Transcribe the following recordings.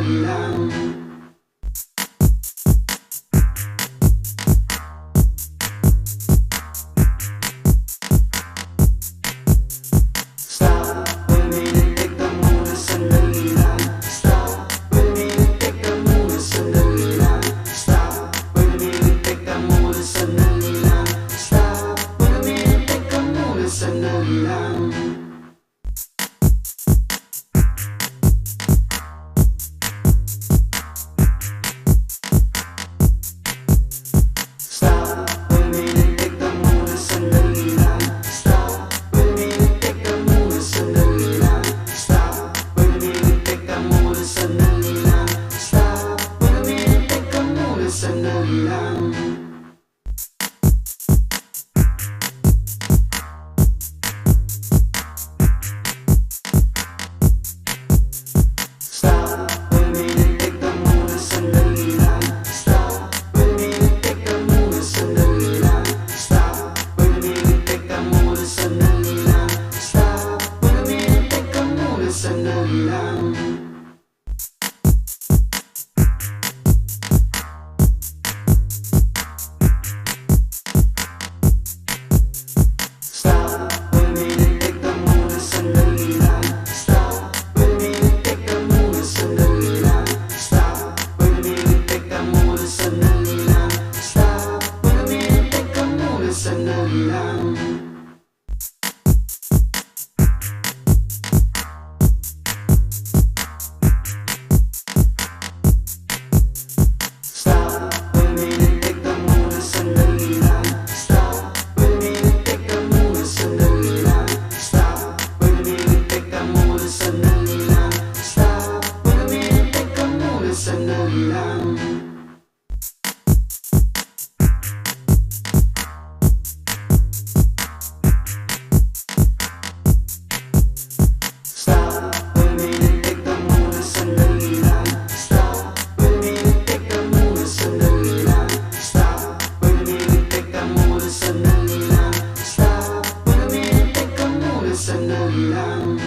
sandali lang. Stop, wait a minute, teka muna, sandali lang. Stop, wait a minute, teka muna, sandali lang. Stop, wait a minute, teka muna, sandali lang. Stop, wait a minute, teka muna, sandali lang. Sandali lang. Stop, wait a minute, teka muna, sandali lang. Stop, wait a minute, teka muna, sandali lang. Stop, wait a minute, teka muna, sandali lang. Stop, wait a minute, teka muna, sandali lang. Sandali lang. Stop, wait a minute, teka muna, sandali lang. Stop, wait a minute, teka muna, sandali lang. Stop, wait a minute, teka muna, sandali lang. Stop, wait a minute, teka muna, sandali lang. Sandali lang.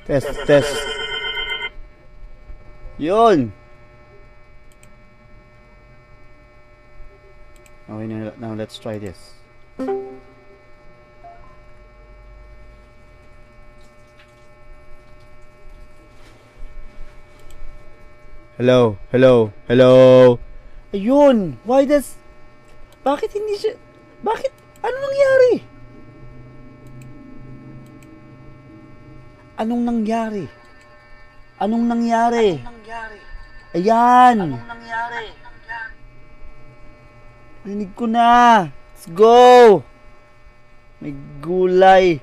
Test. Yun. Okay, now let's try this. Hello. Ayun. Bakit hindi siya... Bakit? Ano nangyari? Anong nangyari? Ayan. Rinig ko na. Let's go. May gulay.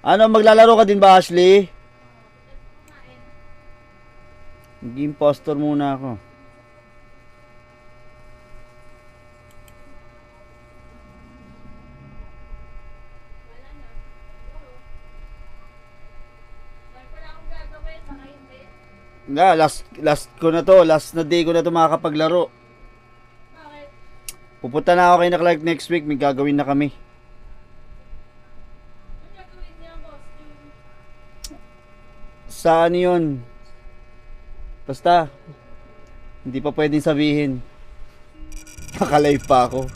Ano, maglalaro ka din ba, Ashley? Mag-impostor muna ako. Nga, last ko na to. Last na day ko na to makakapaglaro. Bakit? Pupunta na ako kay na Clark next week. May gagawin na kami. Ano gagawin niya, costume? Saan yun? Basta, hindi pa pwedeng sabihin. Nakalive pa ako.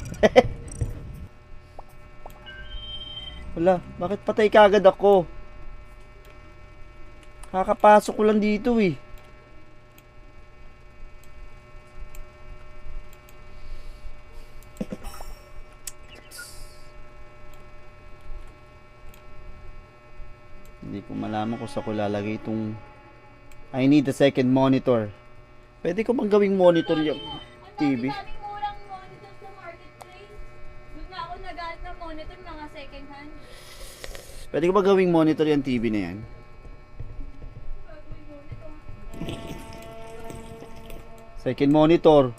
Wala, bakit patay kagad ako? Kakapasok ko lang dito eh. Hindi ko malaman kung saan ko lalagay itong... I need a second monitor. Pwede ko bang gawing monitor yung TV? Ang daming murang monitor sa marketplace. Doon na ako naghahanap ng monitor, mga second hand. Pwede ko ba gawing monitor yung TV na yan? Gagawin monitor. Second monitor.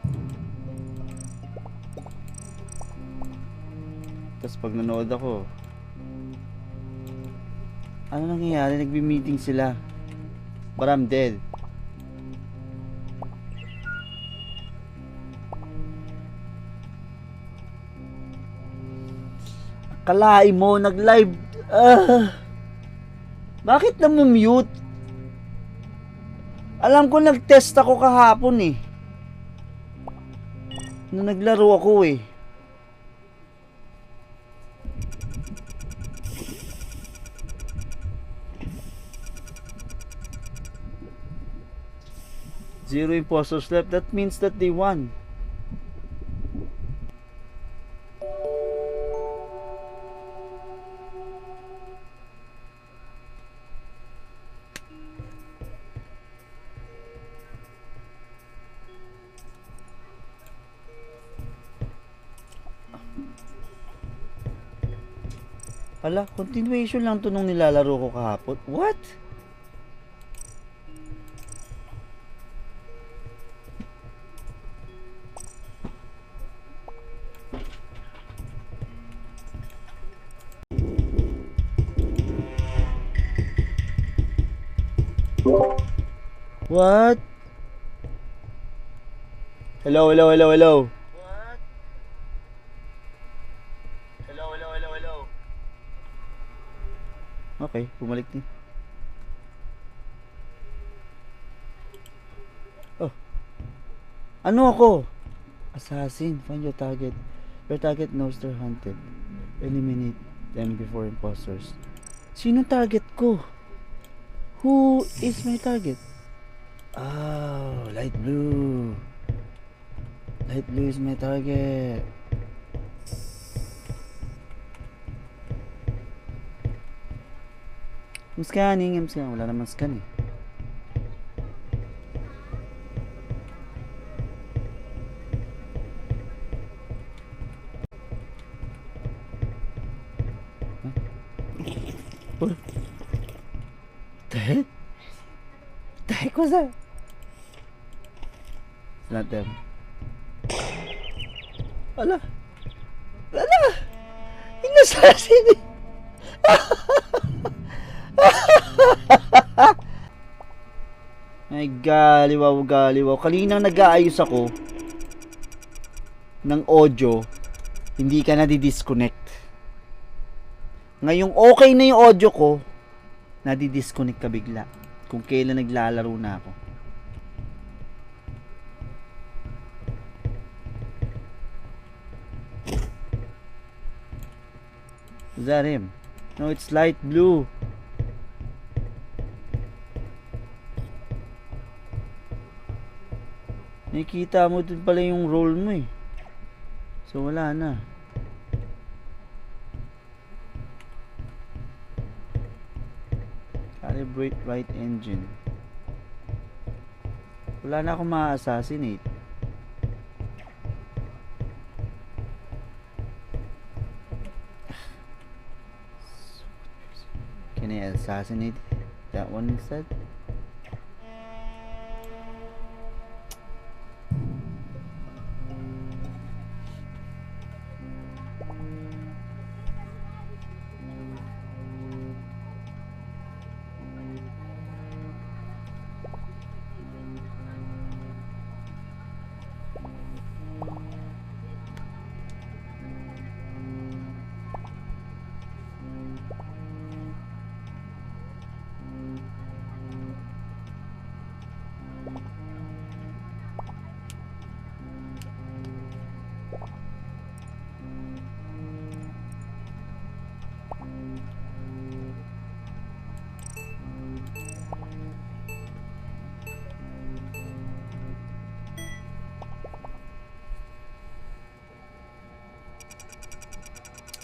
Tapos pag nanood ako, ano nangyayari? Nagbi-meeting sila. But I'm dead. Akalain mo, nag-live. Bakit na-mute? Alam ko nag-test ako kahapon eh. Nung naglaro ako eh. Zero imposters left. That means that they won. Ala, continuation lang to nung nilalaro ko kahapon. What? What? Hello. What? Hello. Okay, bumalik din. Oh. Ano ako? Assassin. Find your target. Your target knows they're hunted. Eliminate them before imposters. Sino target ko? Who is my target? Oh, light blue. Light blue is my target. I'm scanning. Wala naman scan eh. Huh? The heck was that? It's not them. Ala! Inassassin eh! Ay, galiwaw. Kaninang nag-aayos ako ng audio, hindi ka na di-disconnect. Ngayong okay na yung audio ko, Nadi-disconnect ka bigla kung kailan naglalaro na ako. Is that him? No, it's light blue. Nakikita mo dun pala yung roll mo eh. So wala na. Calibrate right engine. Wala na akong ma-assassinate. Can I assassinate that one instead?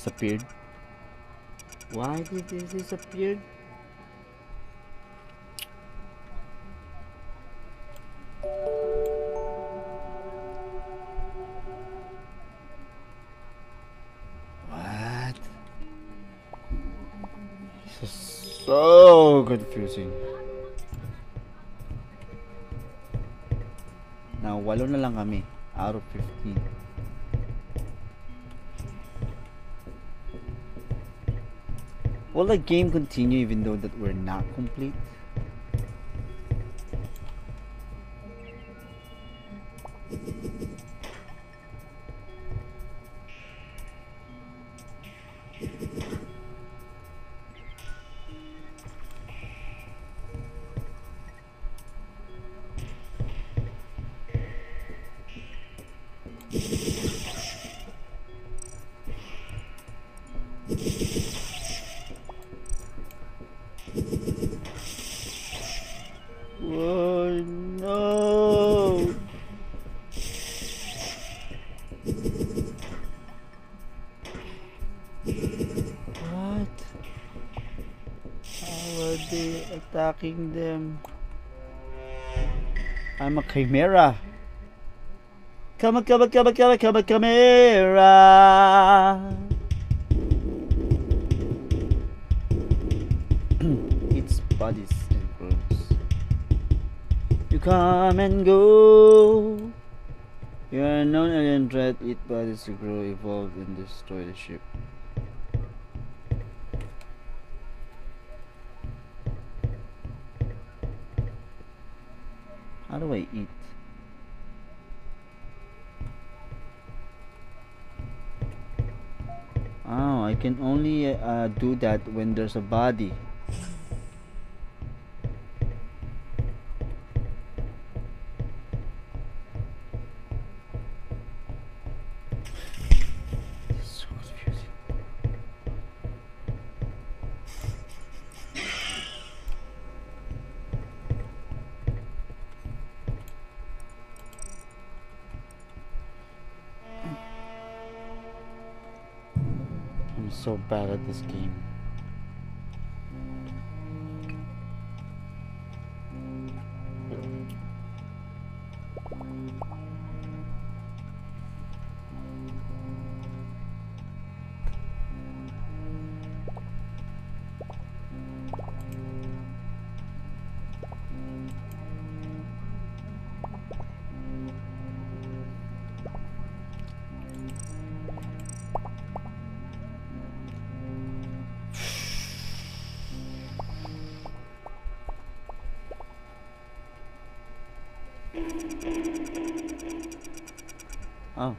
Disappeared. Why did this disappear? What? This is so confusing. Now, 8 na lang kami out of 15. Will the game continue even though that we're not complete? Oh no! What? How are they attacking them? I'm a chimera. Come on, chimera. It's bodies and clothes. You come and go. You are a known alien threat. Eat bodies to grow, evolve, and destroy the ship. How do I eat? Oh, I can only do that when there's a body. So confusing. I'm so bad at this game. Oh.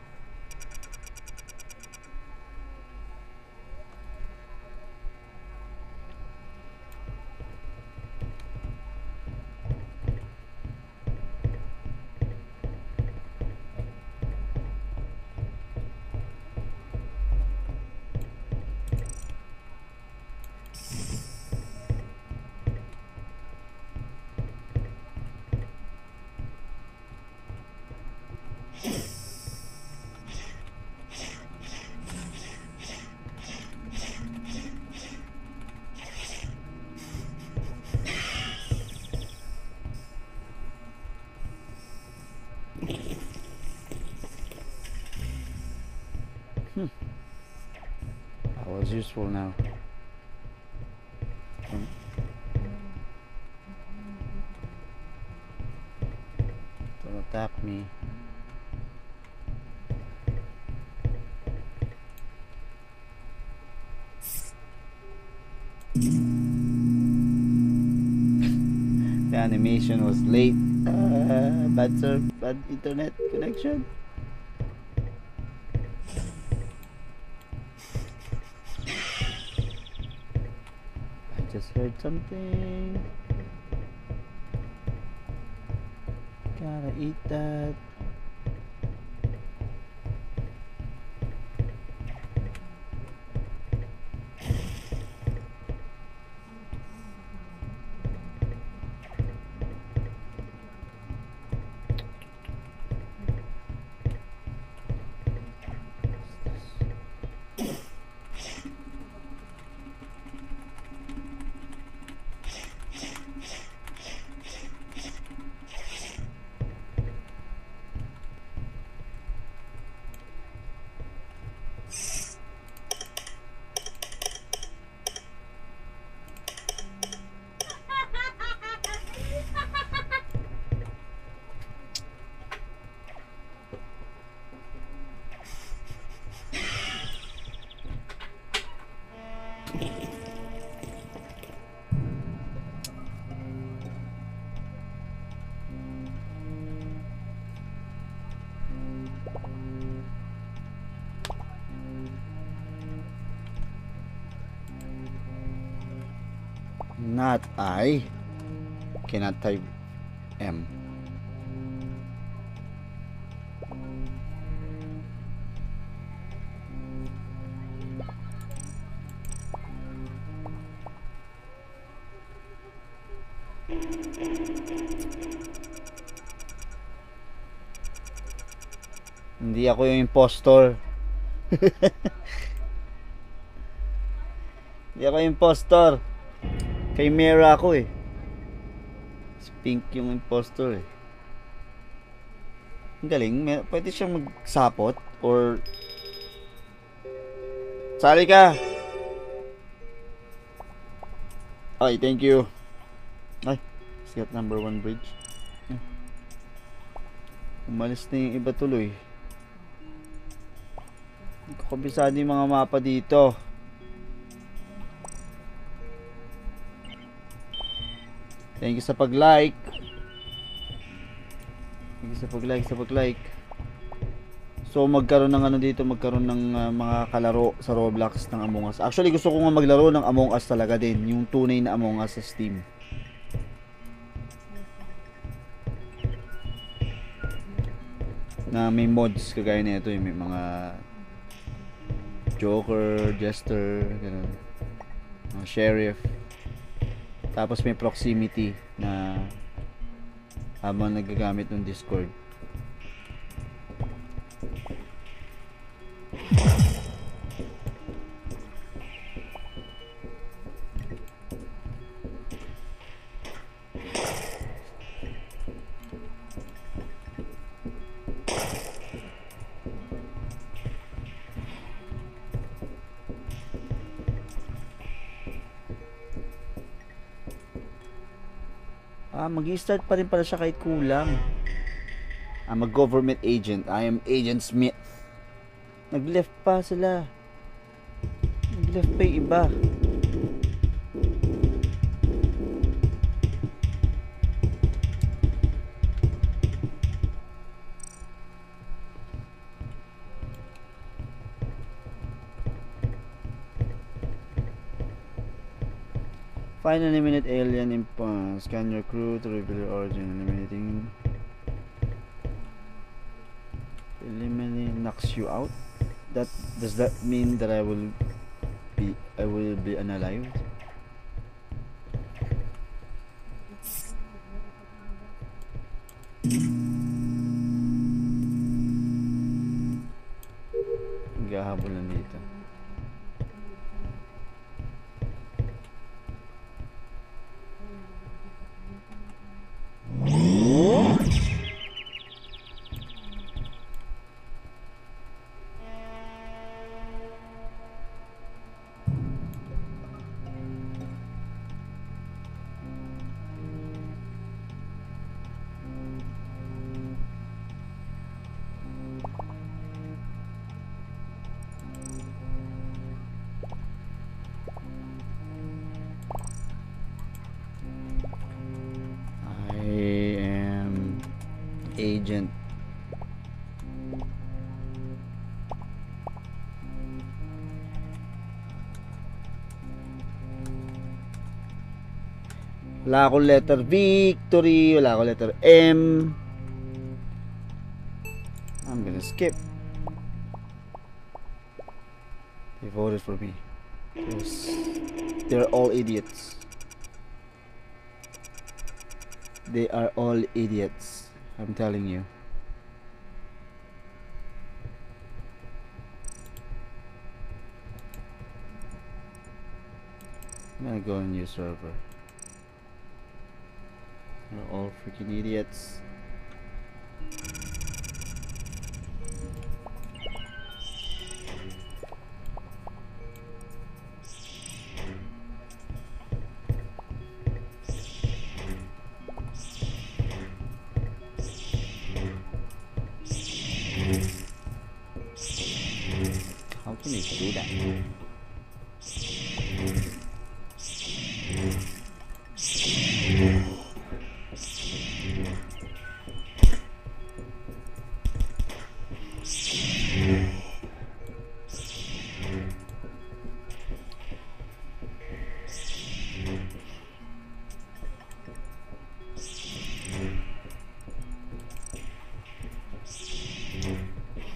I was useful now. Don't attack me. The animation was late. Bad internet connection. I just heard something. Gotta eat that. Not I. Cannot type M. Hindi ako yung impostor. Hindi ako impostor. Kay Mera ako eh. Si Pink yung impostor eh. Ang galing. Pwede siyang magsapot or... Sali ka! Ay, thank you. Ay, sikat number 1 bridge. Umalis na yung iba tuloy. Hindi ko kabisado yung mga mapa dito. Thank you sa pag-like. Thank you sa pag-like. So magkaroon ng ano dito, magkaroon ng mga kalaro sa Roblox ng Among Us. Actually gusto ko nga maglaro ng Among Us talaga din, yung tunay na Among Us sa Steam. Na may mods kagaya nito, yung may mga Joker, Jester, ganun. Sheriff. Tapos may proximity na habang nagagamit ng Discord. Mag-i-start pa rin pala siya kahit kulang. I'm a government agent. I am Agent Smith. Nag-left pa sila. Nag-left pa yung iba. Find and eliminate alien impound. Scan your crew to reveal your origin. Eliminate knocks you out. Does that mean that I will be unalive? Gahabol lang dito. agent. Wala akong letter victory, wala akong letter M. I'm gonna skip. They voted for me. Yes. They're all idiots. They are all idiots. I'm telling you. I'm gonna go on new server. They're all freaking idiots. How can you do that?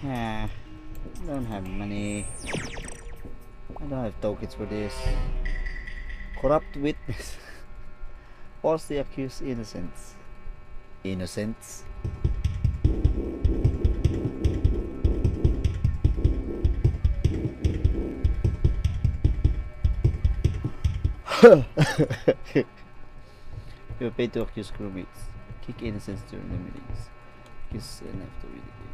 Ah, I don't have money. I don't have tokens for this. Corrupt witness. Falsely accused innocents. Innocents? You are paid to accuse crewmates. Kick innocents during the meetings. Kiss and after we the game.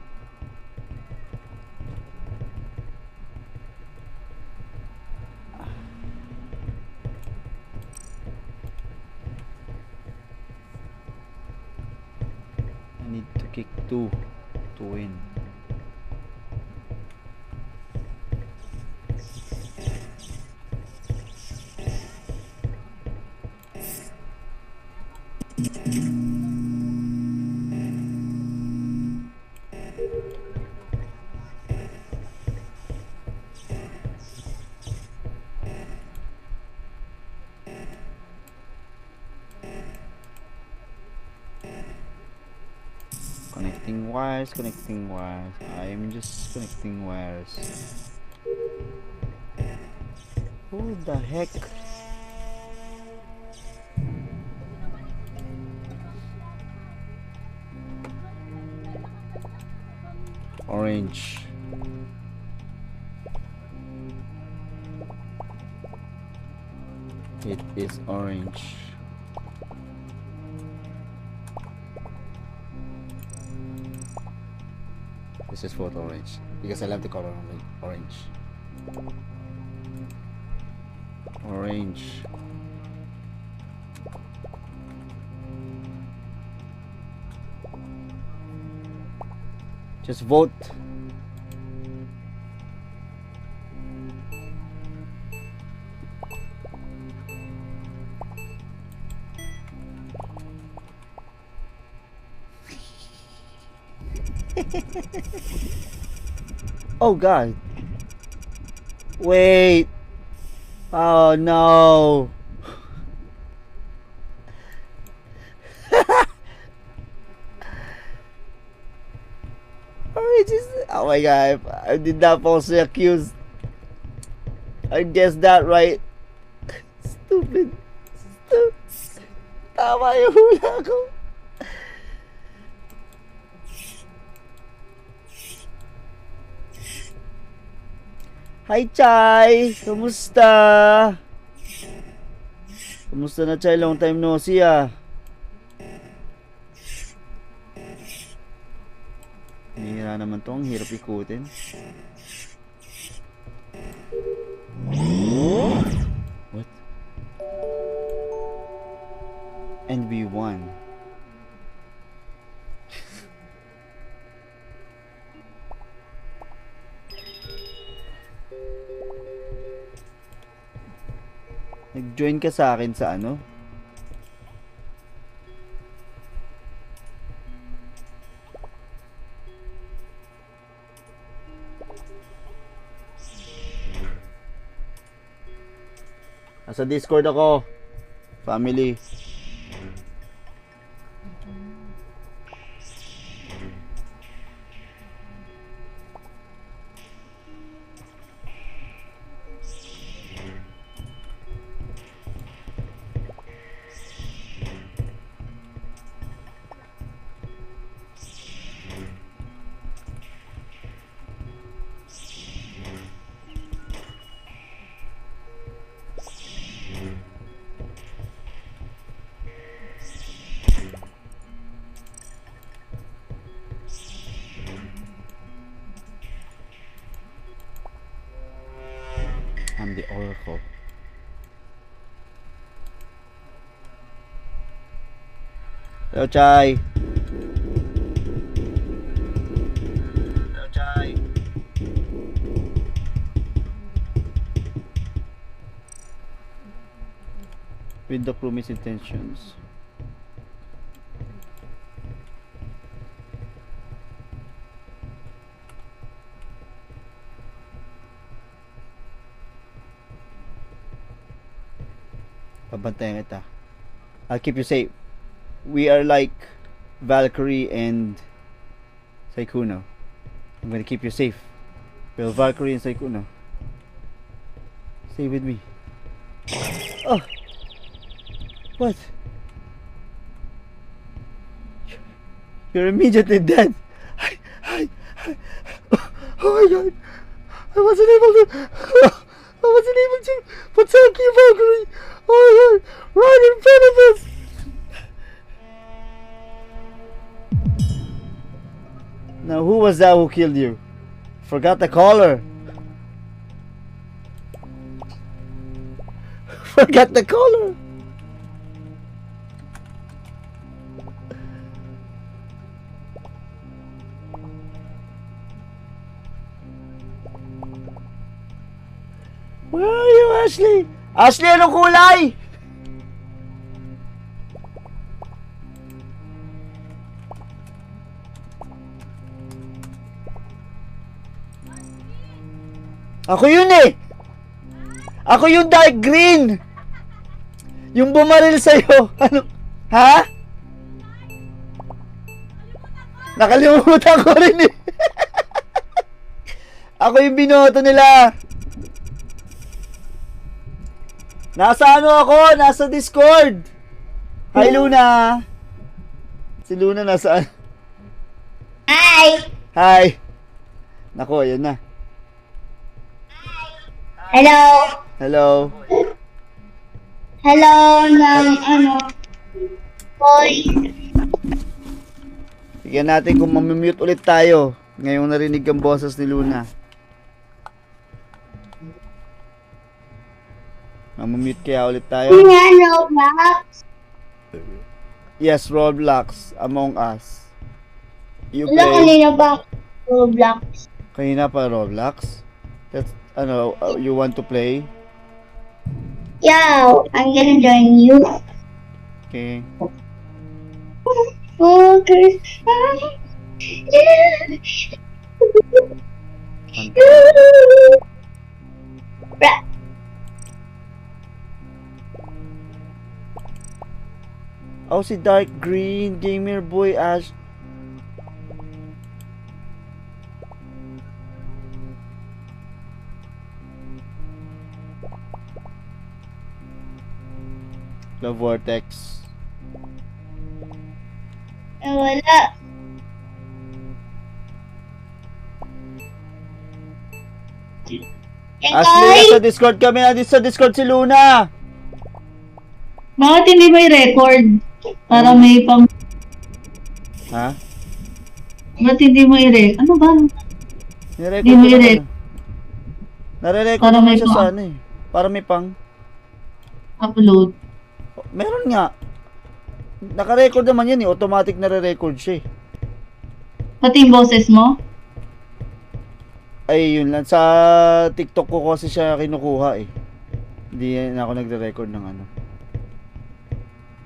I need to kick 2 to win. Connecting wires, connecting wires. I am just connecting wires. Who the heck? Orange. It is orange. This is for orange because I love the color orange. Orange. Just vote. Oh God. Wait. Oh no. Oh my God. I did not falsely accuse. I guessed that right. Stupid. Tama yung hula ko. Hi, Chai! Kumusta? Kumusta na, Chai? Long time no see, ah. Hihira naman to. Ang hirap ikutin. What? And we won. Nag-join ka sa akin sa ano? Nasa Discord ako. Family. I'm the Oracle. Hello, Chai. Hello, Chai. With the promised intentions. Pabantayan kita. I'll keep you safe. We are like Valkyrie and Saikuno. I'm gonna keep you safe. Well, Valkyrie and Saikuno. Stay with me. Oh! What? You're immediately dead. Oh my god. I wasn't able to. I wasn't able to. But thank you, Valkyrie. Oh my god. Right in front of us. Now, who was that who killed you? Forgot the caller. Forgot the caller. Where are you, Ashley? Ashley, anong kulay? Ako yun eh! Ako yung dark green! Yung bumaril sa'yo. Ano? Ha? Nakalimutan ko rin eh. Ako yung binoto nila. Nasa ano ako? Nasa Discord. Hi, Luna. Si Luna nasaan? Hi! Hi. Nako, ayan na. Hello! Hello. Hello ng boy. Tignan natin kung mamimute ulit tayo. Ngayong narinig ang boses ni Luna. Mamimute kaya ulit tayo? Roblox. Yes, Roblox. Among Us. You Wala play? kanina ba Roblox? Kanina pa Roblox? That's, you want to play? Yeah, I'm gonna join you. Okay. Focus. Oh, si Dark Green, Gamer Boy, Ash. The Vortex. Wala. Ashley, nasa Discord kami. Nandito sa Discord si Luna. Bakit hindi may record? Para may pang... Ha? Ba't hindi mo i-record? Ano ba? Nirecord Hindi mo ko naman. i-record. Nare-record Para naman may siya sa pang- ano eh. Para may pang... Upload. Meron nga. Naka-record naman yan eh. Automatic nare-record siya eh. Pati yung boses mo? Ay, yun lang. Sa TikTok ko kasi siya kinukuha eh. Hindi na ako nagre-record ng ano.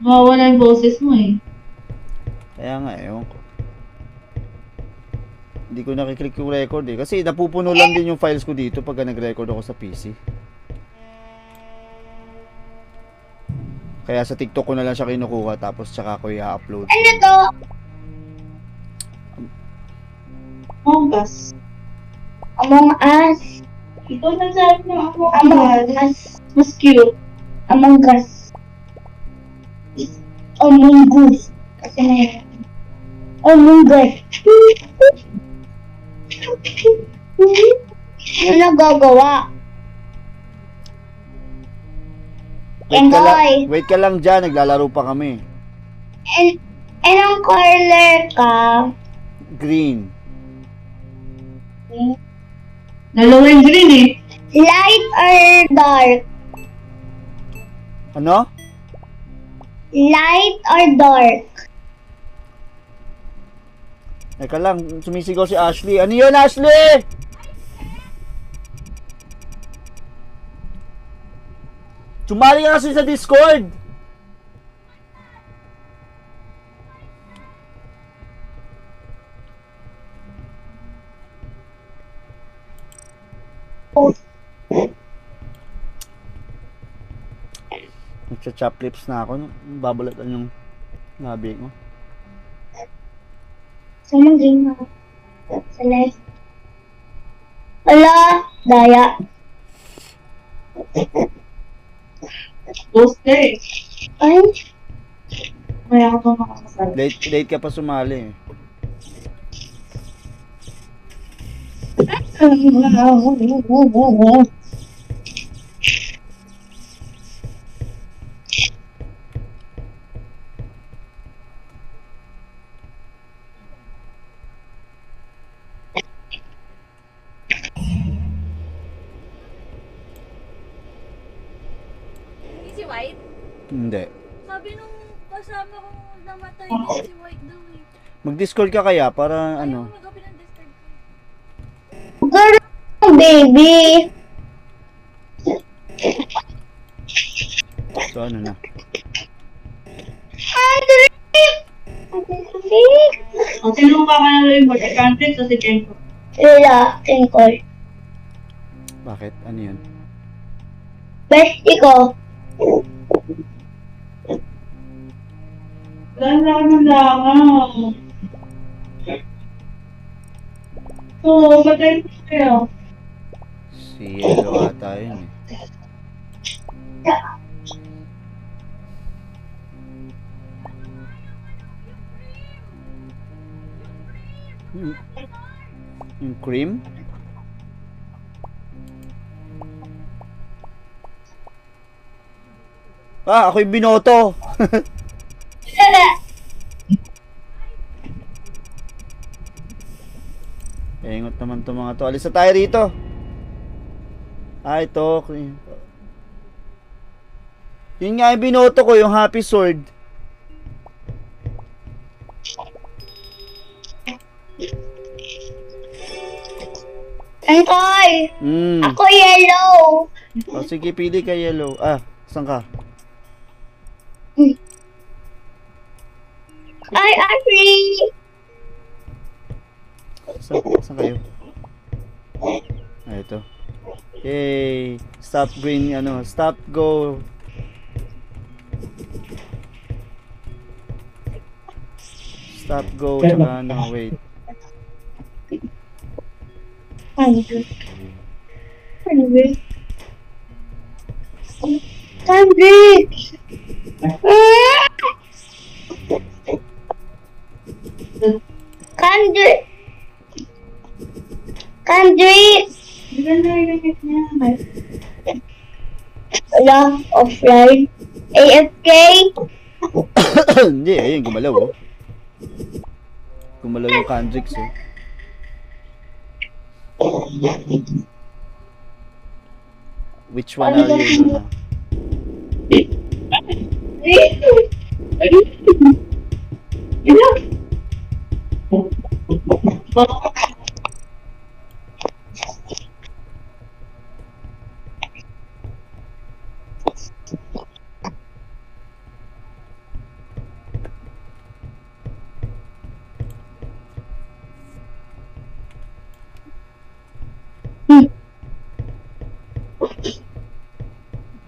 Mawawala yung boses mo eh. Kaya nga, ewan ko. Hindi ko nakiklik yung record eh. Kasi napupuno lang din yung files ko dito pagka nag-record ako sa PC. Kaya sa TikTok ko na lang siya kinukuha tapos tsaka ko i-upload. Ano to? Among Us. Among Us. Ito nagsabi ng Among Us. Mas cute. Among Us. Among Us. Kasi na yun. Among Us. Ano nagagawa? Enjoy. Wait ka lang dyan, naglalaro pa kami. Anong color ka? Green. Dalawa yung green eh. Light or dark? Ano? Light or dark? Teka lang, sumisigaw si Ashley. Ano yun, Ashley? Sumali ka kasi sa Discord. Nagcha-chop lips na ako. Babalatan yung labi ko. Saan game mo? Sa left. Wala. Daya. Tuesday. Ay. May ako pa makakasal. Late ka pa sumali eh. Hindi si White? Hindi. Sabi nung kasama kong namatay din si White daw eh. Mag-Discord ka kaya para ano? Ayaw mag-open ng Discord. Girl, baby. So ano na? Andre! Andre! Ang sino kakanalo yung mag-accountant sa si Kenko? Wala. Thankful. Bakit? Ano yun? Bestie ko. Lang. Oo, patay ko kayo. Si Yellow ata yun eh. Yung cream? Ah, ako yung binoto. Ingot naman to mga to. Alis na tayo rito. Ah, ito. Yun nga yung binoto ko, yung Happy Sword. Thankful. Ako yellow. O sige, pili ka Yellow. Ah, saan ka? Ay, Ashley. Saan kayo? Ah, ito. Yay! Stop green, ano, stop, go. Stop, go, tsaka ano, wait. Andre. Andre. Wala. Offline. AFK. Hindi, ayun, gumalaw, oh. Gumalaw yung Kendricks, oh. Which one are you, Luna?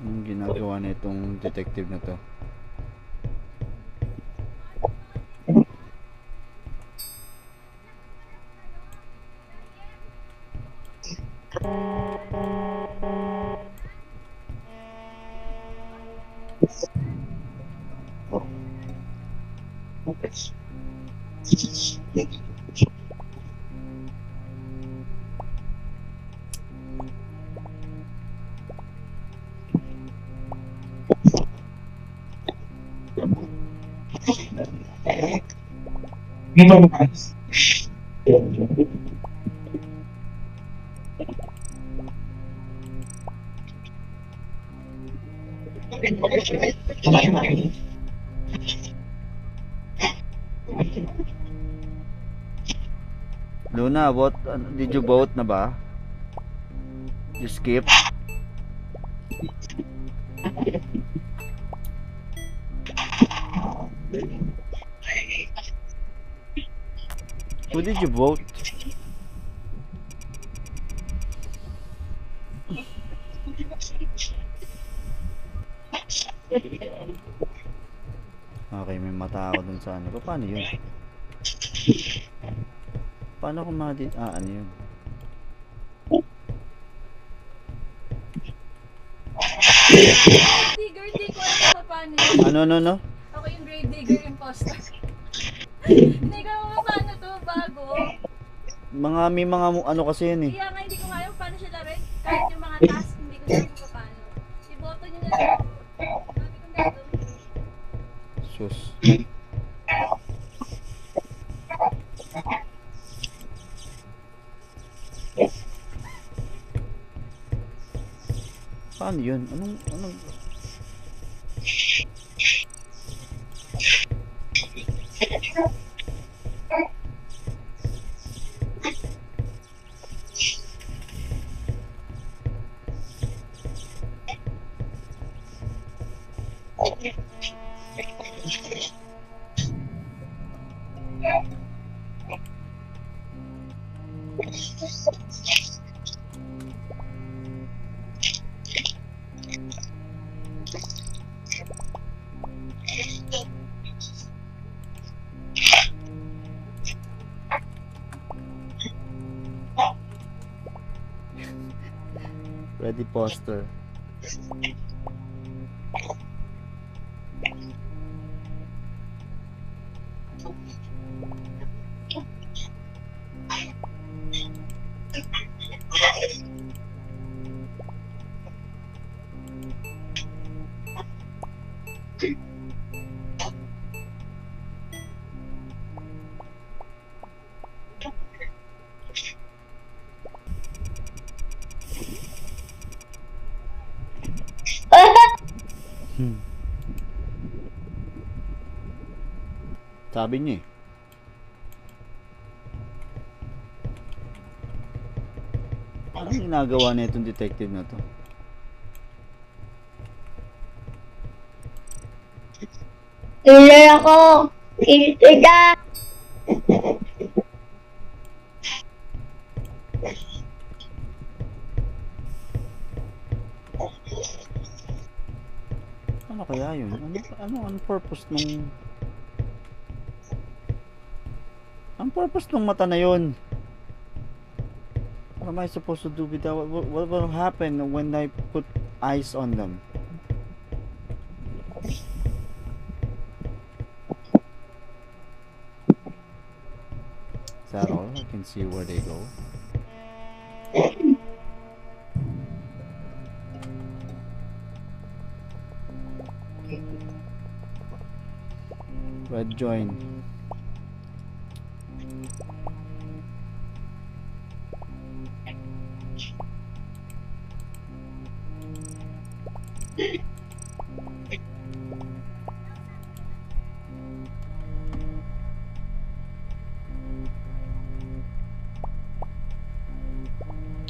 Anong ginagawa na itong detective na to? Luna, what? Did you vote na ba? You skip? Who did you vote? Okay, may mata ako dun sa ano. Paano yun? Paano ko ano yun? Digger, di ko alam kung paano yun. Ano? Ako yung grave digger imposter. Hindi ko alam kung paano to, bago. May mga ano kasi yun eh. Kaya nga hindi ko nga alam paano siya laruin. Kahit yung mga task, hindi ko alam kung paano. Iboto nyo na lang. Sabi ko na doon. Sus. Paano yun? Anong? Ready poster. Sabi niya eh. Anong ginagawa na itong detective na to? Tuloy ako. Ilda. Ano kaya yun? Ano purpose nung... Ang purpose ng mata na yun? What am I supposed to do with that? What will happen when I put eyes on them? Is that all? I can see where they go. Red join.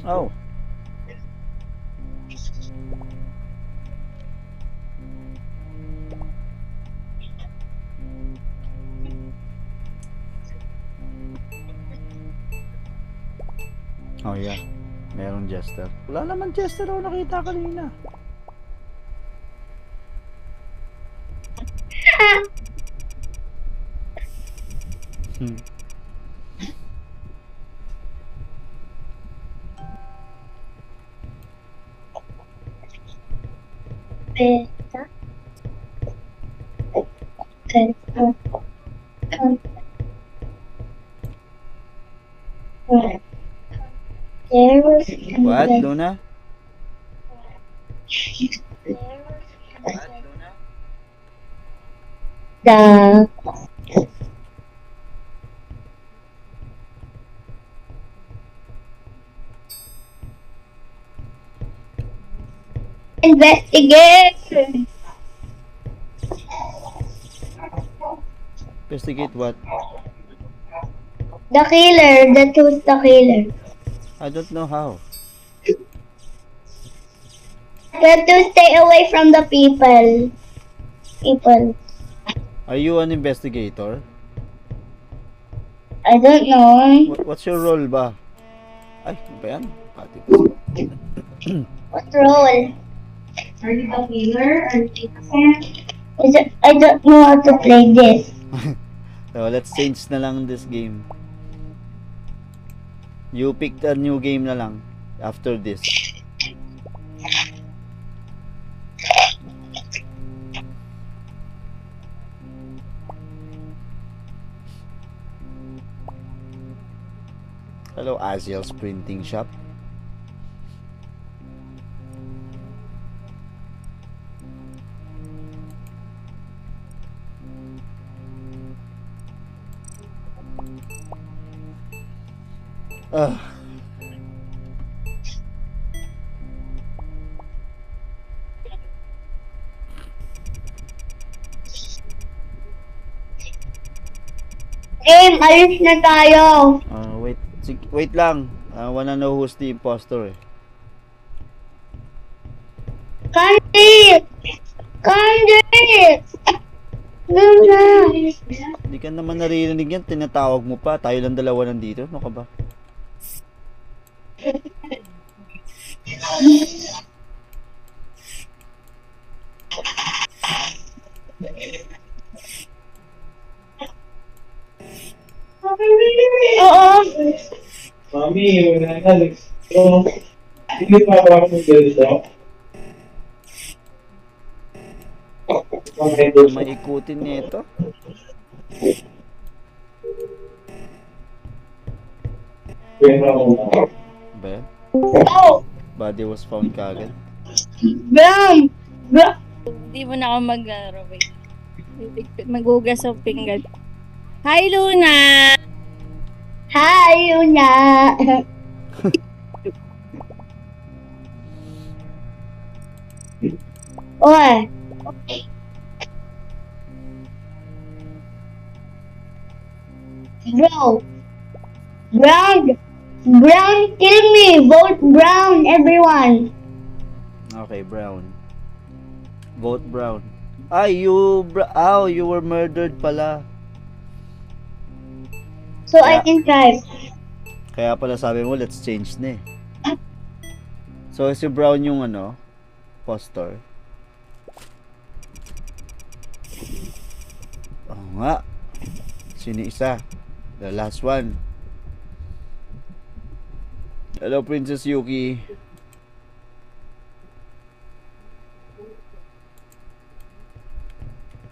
Oh. Oh yeah. Merong jester. Wala naman jester ako nakita kanina. Beta. What, Luna? The investigate Investigate what? the killer. That was the killer. I don't know how. Got to stay away from the people. People. Are you an investigator? I don't know. What's your role ba? Ay, ano ba yan? Pati ko. What role? Are you the healer? Are you I don't know how to play this. So, let's change na lang this game. You pick a new game na lang after this. Hello, Aziel's Printing Shop. Ah. Game, alis na tayo. Wait lang. I wanna know who's the imposter eh. Candy! Candy! Luna! Hindi ka naman naririnig yan. Tinatawag mo pa. Tayo lang dalawa nandito. Ano ka ba? Oo. Mami, wala na. So, hindi pa ako dito. Maikutin niya ito. Pwede ako na. Ba yan? Oh! Body was found kagad. Bam! Bam! Hindi mo na ako wait. Magugas ang pinggan. Hi, Luna! Hi, Luna! Oy! Bro! Brown! Brown, kill me! Vote Brown, everyone! Okay, Brown. Vote Brown. Ay, you were murdered pala. So I can type. Kaya pala sabi mo, let's change na eh. So, si Brown yung impostor. Oo nga. Sino isa? The last one. Hello, Princess Yuki.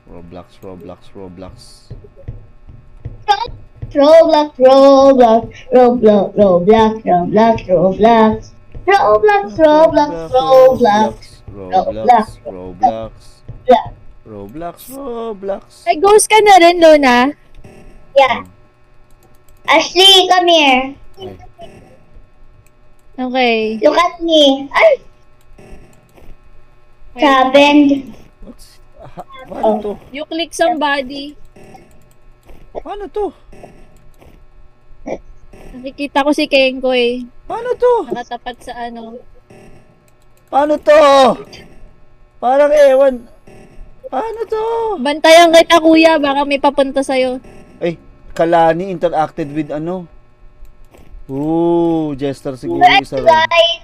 Roblox. Roblox, Roblox, Roblox, Roblox, Roblox, Roblox, Roblox, Roblox. Ay, ghost ka na rin, Luna. Yeah. Ashley, come here. Ay, Okay. Look at me. Ay! Happened. paano to? You click somebody. Paano to? Nakikita ko si Kenko eh. Paano to? Nakatapat sa Paano to? Parang ewan. Paano to? Bantayan kita, kuya. Baka may papunta sa'yo. Ay, Kalani interacted with Ooh, Jester siguro isa rin. Guys,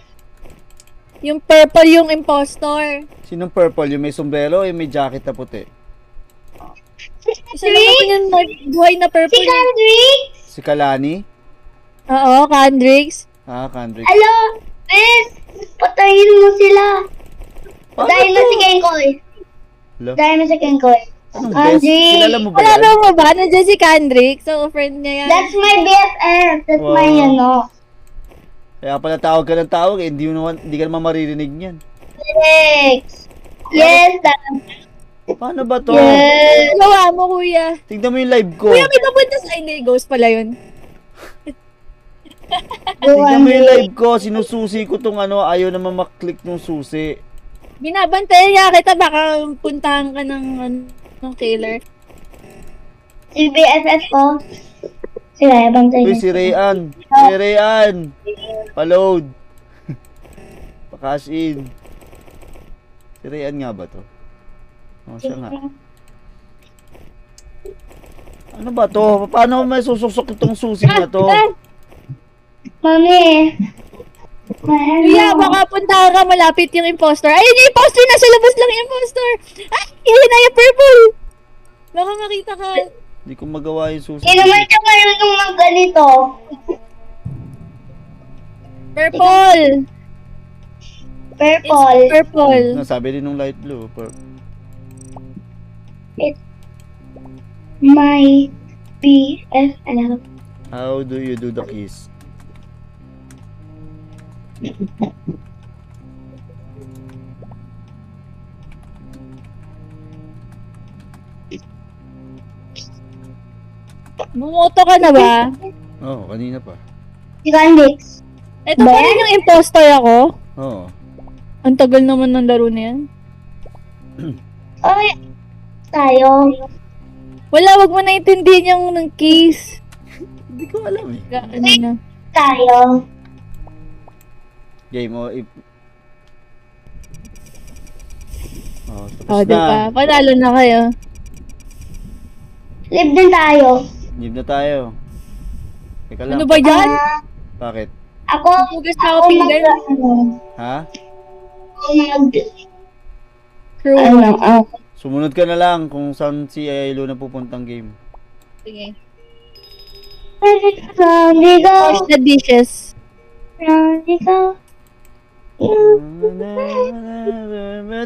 Yung purple yung impostor. Sinong purple? Yung may sombrero o yung may jacket na puti? Isa lang naman yung buhay na si purple. Kendrick. Si Kalani? Oo, Kendricks. Kendrick. Hello, Miss. Patayin mo sila. Paano Patayin mo to? si Kenkoy. Hello? Patayin mo si Kenkoy. Anong best? Kendrick. Kilala mo ba Wala yan? mo ba? Nandiyan si Kendrick. So, friend niya yan. That's my BFF. That's my, Wow. Kaya pala tawag ka ng tawag eh. Hindi ka naman maririnig niyan. Alex. Yes, Paano ba to? yes. Gawa mo, kuya. Tingnan mo yung live ko. Kuya, may kapunta sa hindi. Ghost pala yun. Tingnan mo yung live ko. Sinususi ko tong ano. Ayaw naman maklik ng susi. Binabantayan niya kita. Baka puntahan ka ng killer. Si BFF ko. Sila, ibang tayo. Uy, si Rayan. Si Rayan. Paload. Pa-cash in. Si Rayan nga ba to? Oh, siya nga. Ano ba to? Paano may susok itong susi na to? Mami. Kuya, baka puntahan ka. Malapit yung imposter. Ayun yung imposter. Nasa labas lang yung imposter. Ay, yun na yung purple. Baka makita ka. Hindi ko magawa yung susi. Hindi naman siya marunong mag-ganito. Purple. Purple. It's purple. Nasabi din nung light blue. My BFF. How do you do the kiss? Bumoto ka na ba? Oo, kanina pa. Si Candex. Ito pa rin yung imposter ako. Oo. Ang tagal naman ng laro na yan. Okay. Tayo. Wala, wag mo naintindihan yung ng case. Hindi ko alam eh. Ano na. Tayo. Game o Oh, tapos O, na. diba? Panalo na kayo. Live din tayo. Leave na tayo. Teka lang. Ano ba yan? Bakit? Ako, Hugas na ako ako pinggan. Ha? Crew. Sumunod ka na lang kung saan si Ailo na pupuntang game. Sige. Randy go. Wash the dishes. Randy go.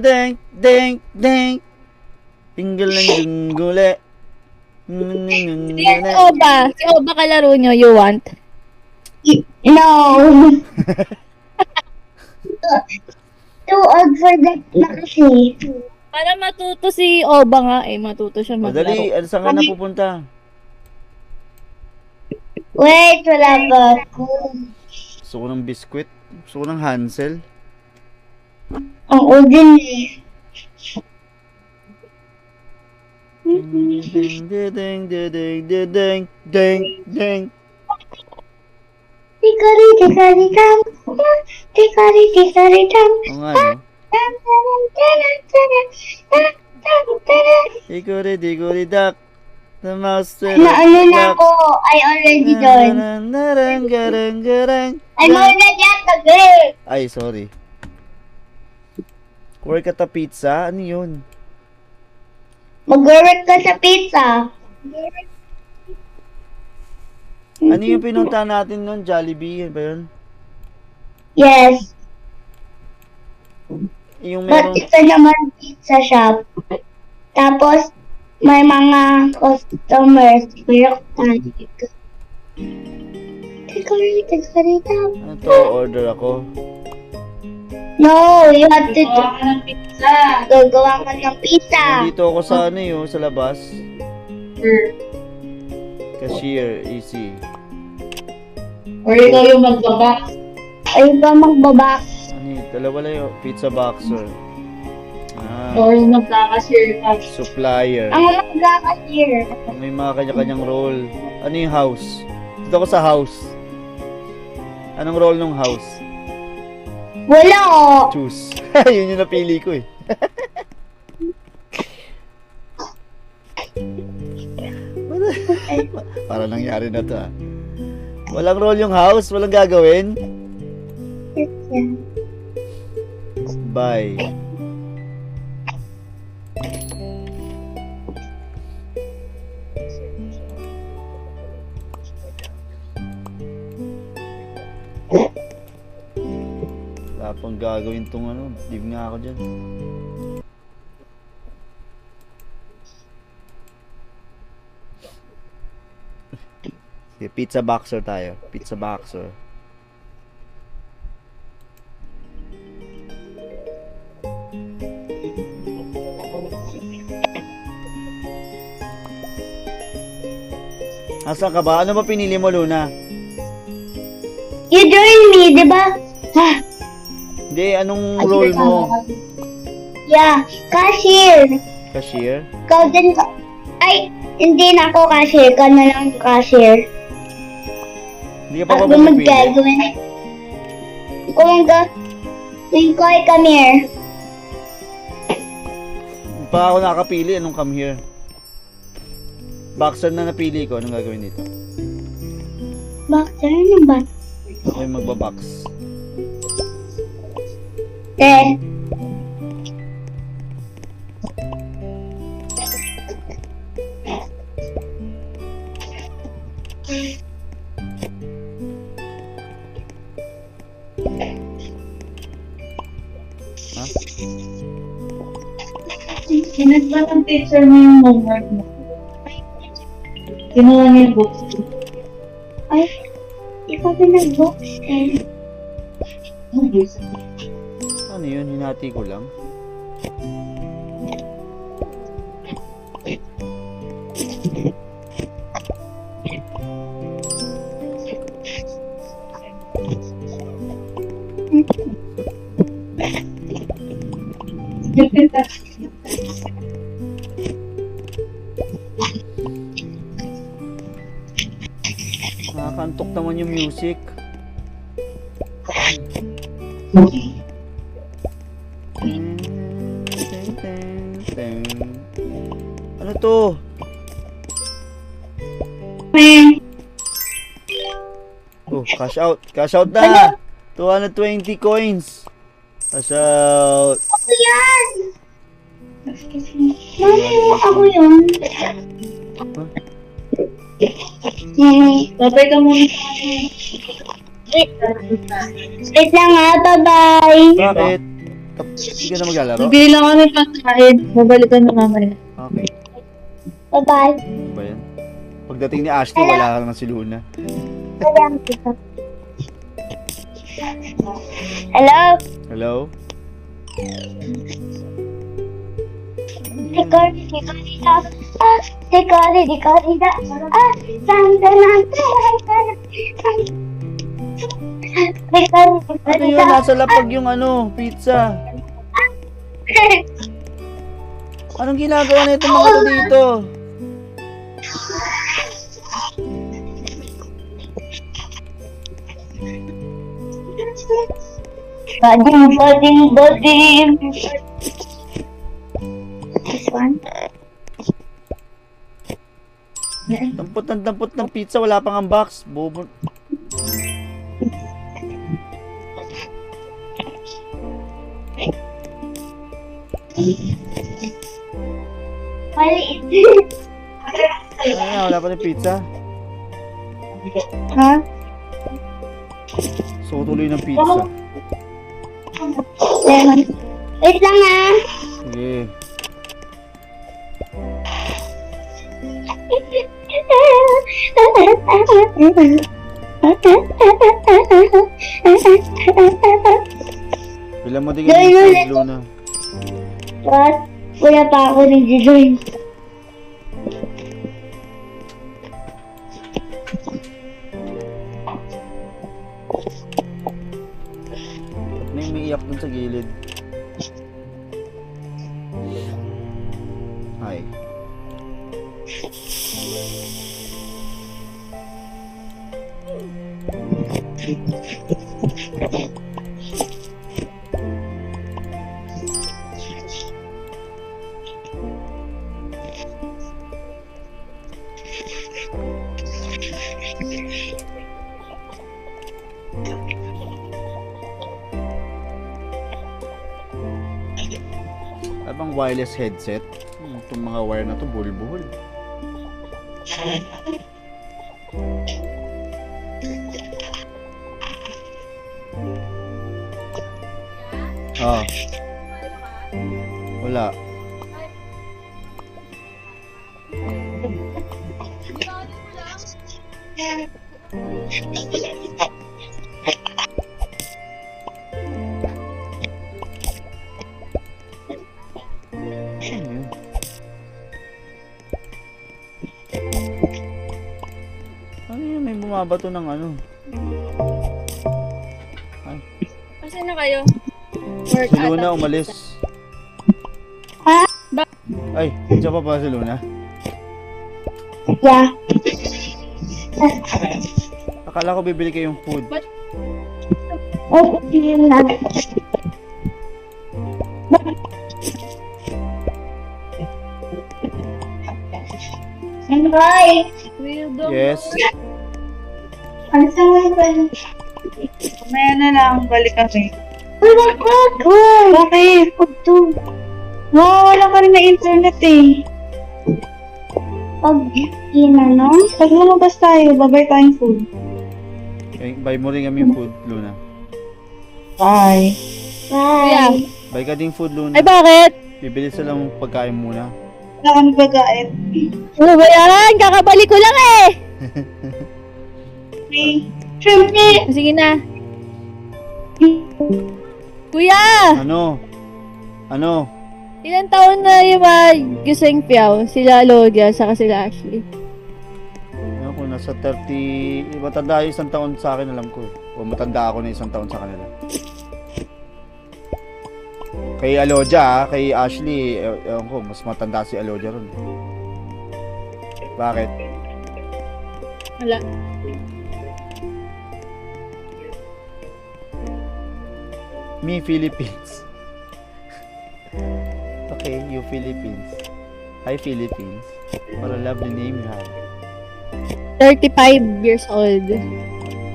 Deng, deng, deng. Tinggal lang yung gule. Si Oba. Si Oba kalaro nyo, you want? No. Too old for that na kasi. Para matuto si Oba nga, matuto siya maglaro. Madali, saan ka na pupunta? Wait, wala ba ako? Gusto ko ng biskwit. Gusto ko ng Hansel. Ang old din eh. Ding, ding, ding, ding, ding, ding, ding. Tikari, tikari, tam. Tikari, tikari, tam. Oo nga, no? Tam, tam, tam, tam, tam, tam, tam. Hikuri duck. The master Na ano na ako, I already done. I'm already at the gate. Ay, sorry. Work at a pizza? Ano yun? Mag-work ka sa pizza. Ano yung pinunta natin nun? Jollibee? Yun ba yun? Yes. Yung But merong... ito naman pizza shop. Tapos, may mga customers. Pero tikari, tikari, tam. Ano to? Order ako. No, you have to gagawa ka ng pizza. Nandito ako sa ano yun, sa labas. Cashier, easy. Or ikaw yung magbaba. Ay ba magbaba? Ano yun? Dalawa lang yun. Pizza boxer. Or magkakashare ka. Supplier. Ang magkakasir. May mga kanya-kanyang role. Ano yung house? Dito ako sa house. Anong role ng house? Wala. Choose. Yun yung napili ko eh. Para nangyari na to ah. Walang role yung house? Walang gagawin? Bye. Wala pang gagawin tong ano. Leave nga ako dyan. Okay, pizza boxer tayo. Pizza boxer. Asan ka ba? Ano ba pinili mo, Luna? You join me, di ba? Hindi, anong role mo? Yeah, cashier. Cashier? Ikaw din ka. Ay, hindi na ako cashier. Ikaw na lang cashier. Hindi ka pa At ba pumipili? gagawin. Kung ko ay come here. Hindi pa ako nakapili. Anong come here? Boxer na napili ko. Anong gagawin dito? Bakit ano ba? Ako yung magbabox. Ha? Sinagba ng teacher mo yung homework mo. Kinuha niya yung books. Ay, di pa pinag-box eh. Ano yun? Hinati ko lang. Nakakantok naman yung music. Ano to? Oh, cash out. Cash out na. 220 coins. Cash out. Ako yan! Mami, ako yun. Babay ka muna. Wait lang ha, bye-bye. Bakit? Hindi ka na maglalaro? Bili lang kami pagkain. Babalikan na mamaya. Okay. Bye-bye. Ano ba yan? Pagdating ni Ashley, wala ka naman si Luna. Hello? Hello? Ricardo, Ano yun? Nasa lapag yung ano, pizza. Anong ginagawa na itong mga to dito? Badim. This one? Dampot ng pizza, wala pang ang box. Bobo. Maliit. Ay, wala pa ng pizza. Ha? So, tuloy ng pizza. Lemon. Wait lang ha. Sige. Bilang mo din ka ng Luna. What? Wala pa ako nag-join. May umiiyak dun sa gilid. Hi. Abang wireless headset. Itong mga wire na to, buhol-buhol. Ah, wala. Ikaw mo lang. Ano yun? Ano yun? May bumabato ng ano? Kasi na kayo? Work Si Luna umalis. Ha? Ay, diyan pa ba si Luna? Yeah. Akala ko bibili kayong food. Oh, yun na. Bye. Weirdo. Yes. Ano sa mga ba? Mamaya na lang, balik kami. Uy, wag! Bakit? Huwag to. Wala ka rin na internet eh. Pag no? Pag lumabas tayo, babay tayong food. Buy mo rin kami food, Luna. Bye. Kuya. Bye. Buy ka ding food, Luna. Ay, bakit? Bibili sila ng pagkain muna. Wala kami pagkain. Ano ba yan? Kakabalik ko lang eh! Shrimp. Sige na. Kuya! Ano? Ano? Ilan taon na yung mga gising piyaw? Sila Logia, saka sila Ashley. Ano ko, nasa 30... Matanda yung 1 taon sa akin, alam ko. O matanda ako na 1 taon sa kanila. Kay Alodia, kay Ashley, ewan ko, mas matanda si Alodia ron. Bakit? Wala. Me, Philippines. Okay, you Philippines. Hi, Philippines. What a lovely name you have. 35 years old.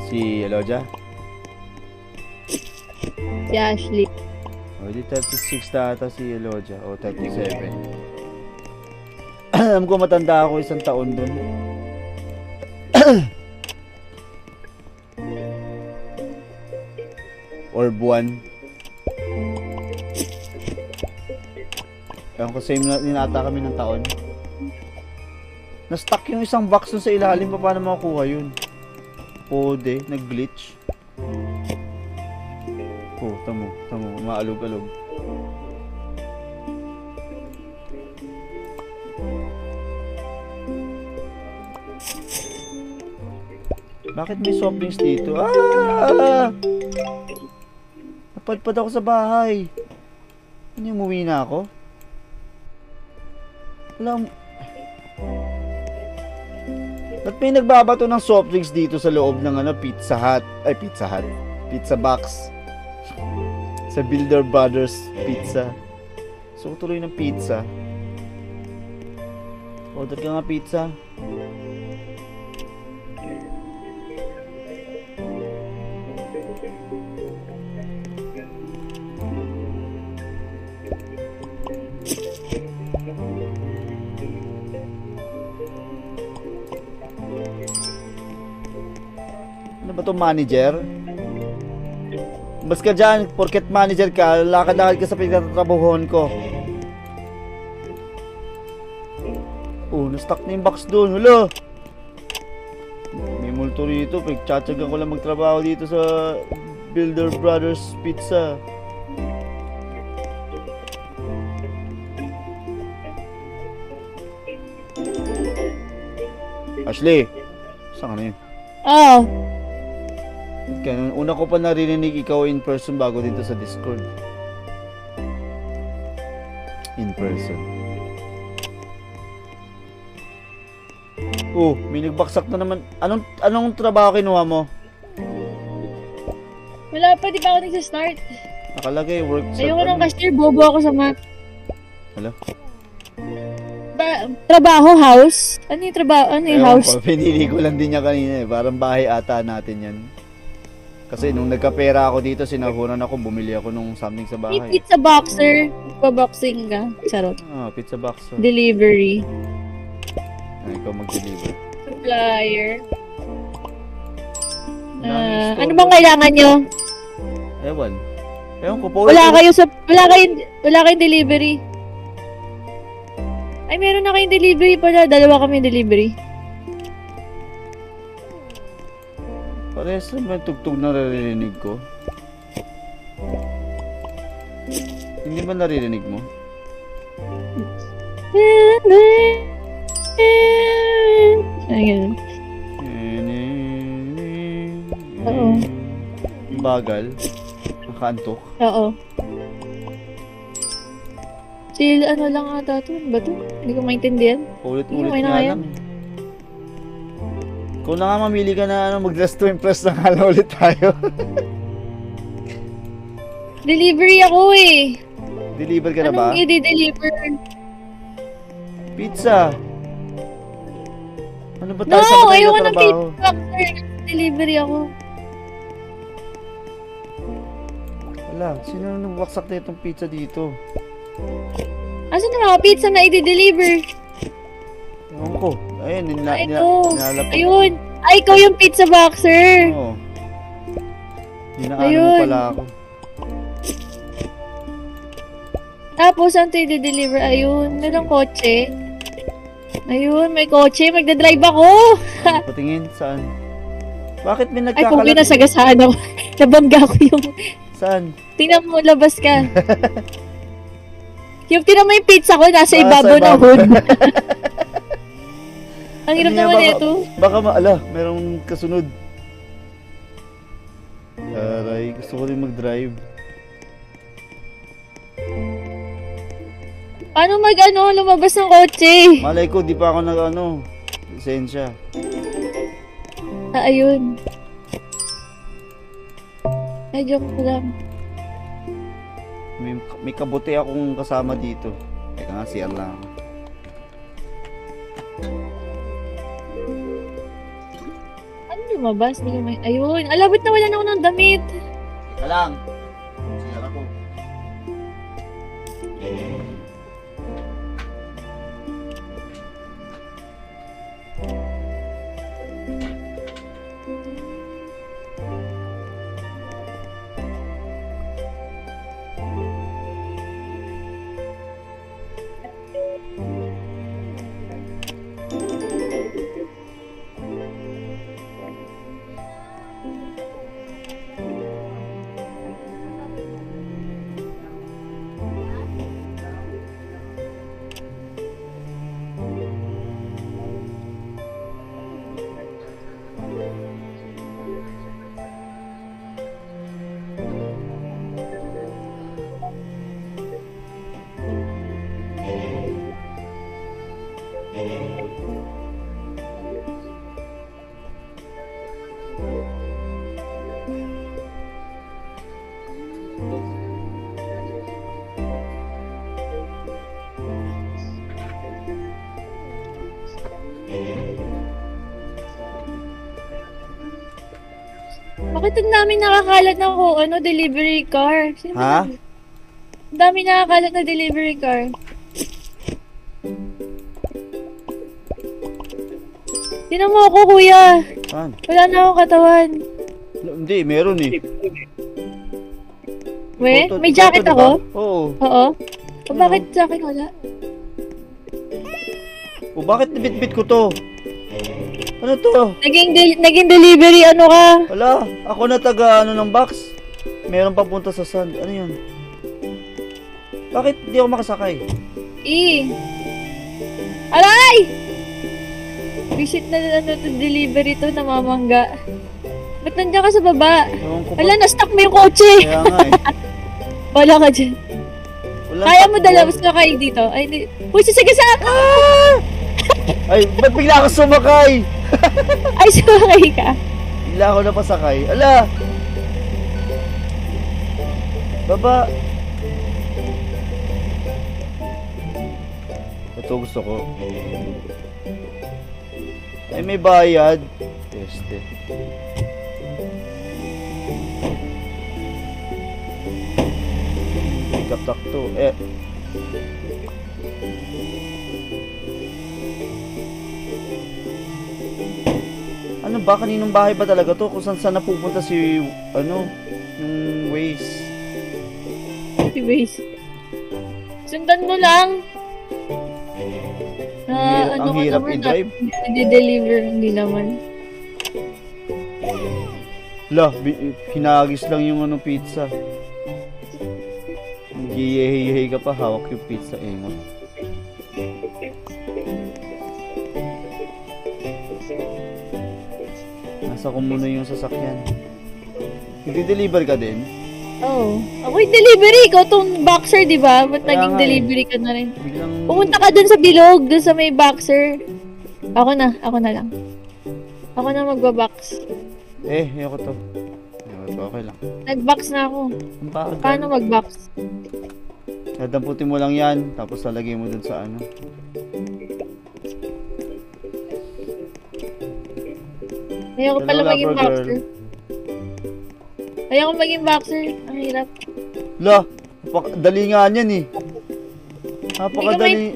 Si Alodia? Si Ashley. O, di 36 na ata si Alodia. O, 37. Alam ko matanda ako 1 taon dun. Or buwan. Ewan ko, same na din ata kami ng taon. Na-stuck yung isang box dun sa ilalim. Paano makukuha yun? Pode, nag-glitch. Oh, tamo, umaalog-alog. Bakit may soft drinks dito? Ah! Napadpad ako sa bahay. Ano yung umuwi na ako? Wala. Ba't may nagbabato ng soft drinks dito sa loob ng Pizza Hut? Ay, Pizza Hut. Pizza Box. Sa Builder Brothers Pizza. So, tuloy ng pizza. Order ka nga pizza. Ano ba 'to, manager? Bas ka dyan, porket manager ka, lakad-lakad ka sa pinagtatrabahuhan ko. Oh, na-stuck na yung box doon, hala! May multo rito, pagtsatsagan ko lang magtrabaho dito sa Builder Brothers Pizza. Ashley, saan ka na yun? Oh, Ganun, una ko pa narinig ikaw in person bago dito sa Discord. In person. Oh, may nagbaksak na naman. Anong trabaho kinuha mo? wala pa, di pa ako nagsa-start. Nakalagay, work sa... Ayoko ng cashier, bobo ako sa math. Hello? Trabaho, house? Ano yung trabaho? Ano yung Ewan house? ko, pinili ko lang din niya kanina eh. Parang bahay ata natin yan. Kasi nung nagkapera ako dito, sinahuran ako, bumili ako nung something sa May bahay. pizza boxer. Pa-boxing ka. Charot. Ah, pizza box. Delivery. Ikaw mag-deliver. Supplier. Daming store Ano bang kailangan nyo? Ewan. Ewan ko po. Wala kayong delivery. Ay, meron na kayong delivery pala. Dalawa kami delivery. Parehas lang ba yung tugtog na naririnig ko? Hindi ba naririnig mo? Ayun. Oo. Bagal. Nakaantok. Oo. Ano lang ata to? Ano ba to? Hindi ko maintindihan. Ulit-ulit Okay na nga kaya? lang. Kung na nga mamili ka na mag-last to impress na nga lang ulit tayo. Delivery ako eh. Deliver ka na ba? Anong i-deliver? Pizza! Ano ba No! tayo sa Ayoko ng trabaho? pizza. Delivery ako. Wala, sino nang waksak na itong pizza dito? Asan na mga pizza na i-deliver? Ewan ko. Ayun, Ito. nilalapag. Ayun. Ay, ikaw yung pizza boxer. Oo. Hinaano mo Ayun. pala ako. Tapos, saan ito i-deliver? Ayun. Merong kotse. Ayun, may kotse. Magdadrive ako. Patingin, saan? Bakit may Ay, kung nagkakalat? pinasagasaan ako. Nabangga ko yung... Saan? Tingnan mo, labas ka. Tingnan mo yung pizza ko, nasa Ah, ibabaw sa ng ibabaw. hood. Ang hirap Ano yan, naman baka- ito. Baka maala, merong kasunod. Aray, gusto ko rin mag-drive. Paano lumabas ng kotse? Malay ko, di pa ako lisensya. Ayun. Ay, joke ko lang. May kabuti akong kasama dito. Teka nga, CR lang ako. Ano lumabas? Hindi ko may... Ayun. Alabot na wala na ako ng damit. Teka lang. CR ako. Bakit ang dami nakakalat ng delivery car? Sino Ha? ba? Ang dami nakakalat na delivery car. Tinan mo ako, kuya. Saan? Wala na akong katawan. Hindi, meron eh. We, Ikaw to, may ikaw jacket to, ako? diba? Oo. Oo. O bakit sa akin wala? O bakit bit-bit ko to? Ano to? Naging delivery ka? Wala, ako na taga ng box. Meron papunta sa sand. Ano yun? Bakit di ako makasakay? Aray! Visit na delivery to, namamangga. Ba't nandiyan ka sa baba? Ewan ko ba? Wala, na-stuck mo yung kotse. Kaya nga eh. Wala ka dyan. Wala Kaya mo takbuhan. dalabas ka kayo dito. Ay, hindi. Uy, sasagasaan ka! Ay, ba't bigla ako sumakay? Ay, sumakay ka. Bigla ako napasakay. Ala! Baba! Ito gusto ko. Ay, may bayad. Este. Kaptak to. Ano ba? Kaninong bahay ba talaga to? Kung saan napupunta si, yung Waze. Si Base. Sundan mo lang. Ang hirap i-drive. I-deliver, hindi naman. La, hinagis lang yung ano pizza. Giyehe ka pa, hawak yung pizza. Engot. Nasa ko muna yung sasakyan. Hindi-deliver ka din? Oo. Ako yung delivery. Ikaw tong boxer, di ba? Ba't Kaya naging nga eh. delivery ka na rin? Biglang... Pumunta ka dun sa bilog, dun sa may boxer. Ako na lang. Ako na magbabox. Ayoko to. Okay lang. Nag-box na ako. Ang bagal. Paano mag-box? Dadamputin mo lang yan, tapos lalagay mo dun sa ano. Ayoko Hello, pala maging lover girl. boxer. Ayoko maging boxer. Ang hirap. La, dali nga yan eh. Napakadali.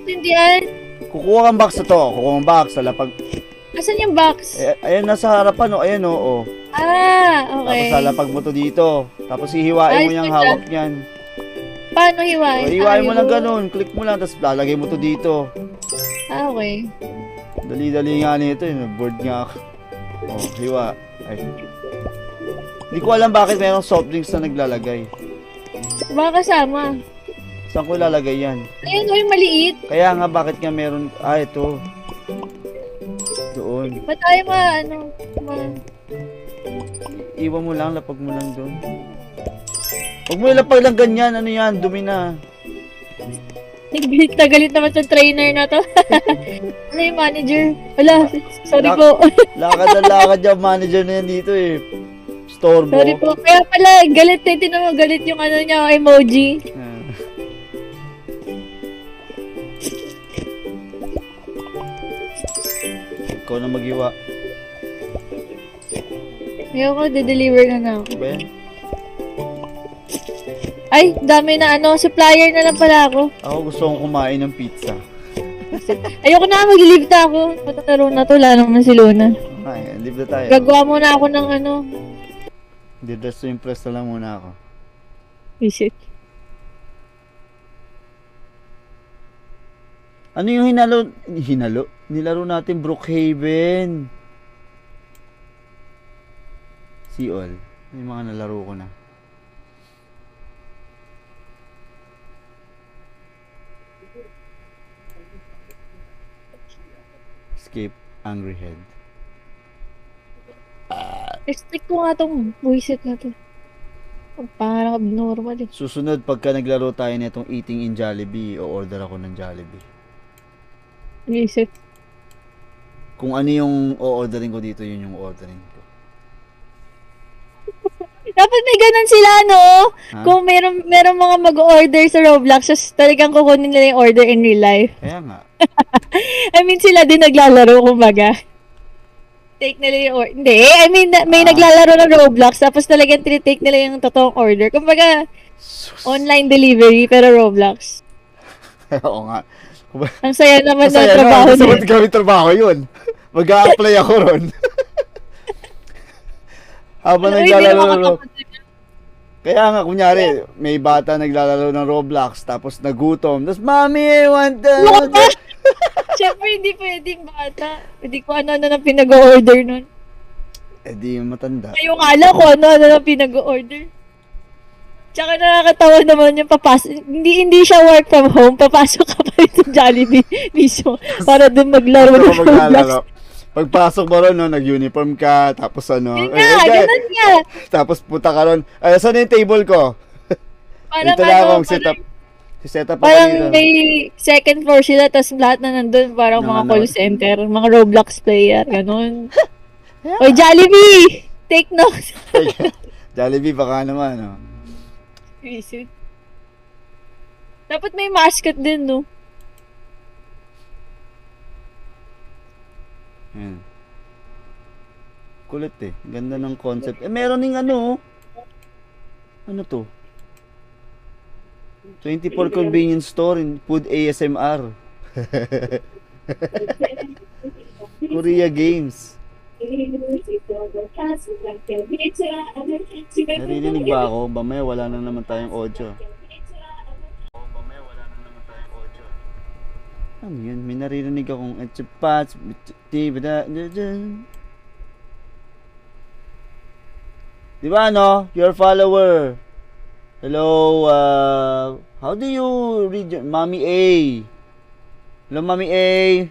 Tindihan. Kukuha kang box na to. Kukuha kang box. Pag... Asan yung box? ayan, nasa harapan o. Ayan o. Ah, okay. Tapos lalapag mo to dito. Tapos hihiwain mo Ayos yung ka hawak niyan. Paano hiwain? Hiwain mo Ayaw. lang ganun. Click mo lang. Tapos lalagay mo to dito. Ah, okay. Dali-dali nga nito. Bored nga ako. Oh, hiwa. Ay. Hindi ko alam bakit mayroong soft drinks na naglalagay. Baka kasama. Saan ko ilalagay yan? Ayun, yung maliit. Kaya nga bakit nga meron... ito. Doon. Ba't tayo Iwan mo lang, lapag mo lang doon. Huwag mo ilapag lang ganyan, ano yan, dumi na. Galit na galit naman sa trainer na to. Ano yung manager? Wala, sorry Lak- po. Lakad na lakad yung manager na yan dito eh. Storbo. Sorry po. Kaya pala, galit eh. Tinan mo, galit yung ano niya, emoji. Ah. Ikaw na mag-iwa. Ayoko, de-deliver na ako. Ba yan? Ay, dami na supplier na lang pala ako. Ako gusto kong kumain ng pizza. Ayoko na, mag-leave na ako. Matataro na to, lalo naman si Luna. Ay, live na tayo. Gagawa muna ako ng Dress to impress na lang muna ako. visit. Ano yung nilaro natin Brookhaven. See all. Yung mga nalaro ko na. Escape Angry Head. Restrict ko nga tong visit na to. Parang abnormal eh. Susunod, pagka naglaro tayo nitong Eating in Jollibee, o-order ako ng Jollibee. Visit. Kung ano yung o-orderin ko dito, yun yung ordering ko. Dapat may ganun sila, no? Ha? Kung meron mga mag-order sa Roblox, just talagang kukunin nila yung order in real life. Kaya nga. I mean, sila din naglalaro, kumbaga. Take nila yung order. Hindi, I mean, may naglalaro ng Roblox, tapos talagang tinitake nila yung totoong order. Kumbaga, online delivery, pero Roblox. Oo nga. Ang saya naman ng Masaya trabaho naman. Gusto nila. ko gawin trabaho yun. Mag-a-apply ako ron. Habang Uy, di naglalaro naman ng makapag- Kaya nga, kunyari, may bata naglalaro ng Roblox, tapos nagutom. Tapos, Mami, I want the... Ano ka ba? Siyempre, hindi pwedeng bata. Hindi ko ano na pinag-order nun. Eh, di yung matanda. Ngayon kala ko ano na pinag-order. Tsaka nakakatawa naman yung papasok. Hindi siya work from home. Papasok ka pa rin sa Jollibee mismo para dun maglaro ng Ito Roblox. maglalaro. Pagpasok mo ron, no, nag-uniform ka, tapos ano... Yun nga, ganun nga. Tapos punta ka ron. Ay, saan yung table ko? Parang Dito lang akong setup. Setup ako parang dito. may second floor sila, tapos lahat na nandun, parang mga Ano? call center, mga Roblox player, ganun. Oy, Jollibee! Take notes. Jollibee, baka naman, no? Visit. Dapat may mascot din, no? Yan. Kulit eh. Ganda ng concept. Eh, meron ding ano. Ano to? 24 convenience store in food ASMR. Korea Games. Naririnig ba ako? Bamaya wala na naman tayong audio. Ano yun? May naririnig akong Di ba, no? Your follower. Hello, how do you read your... Mommy A. Hello, Mommy A.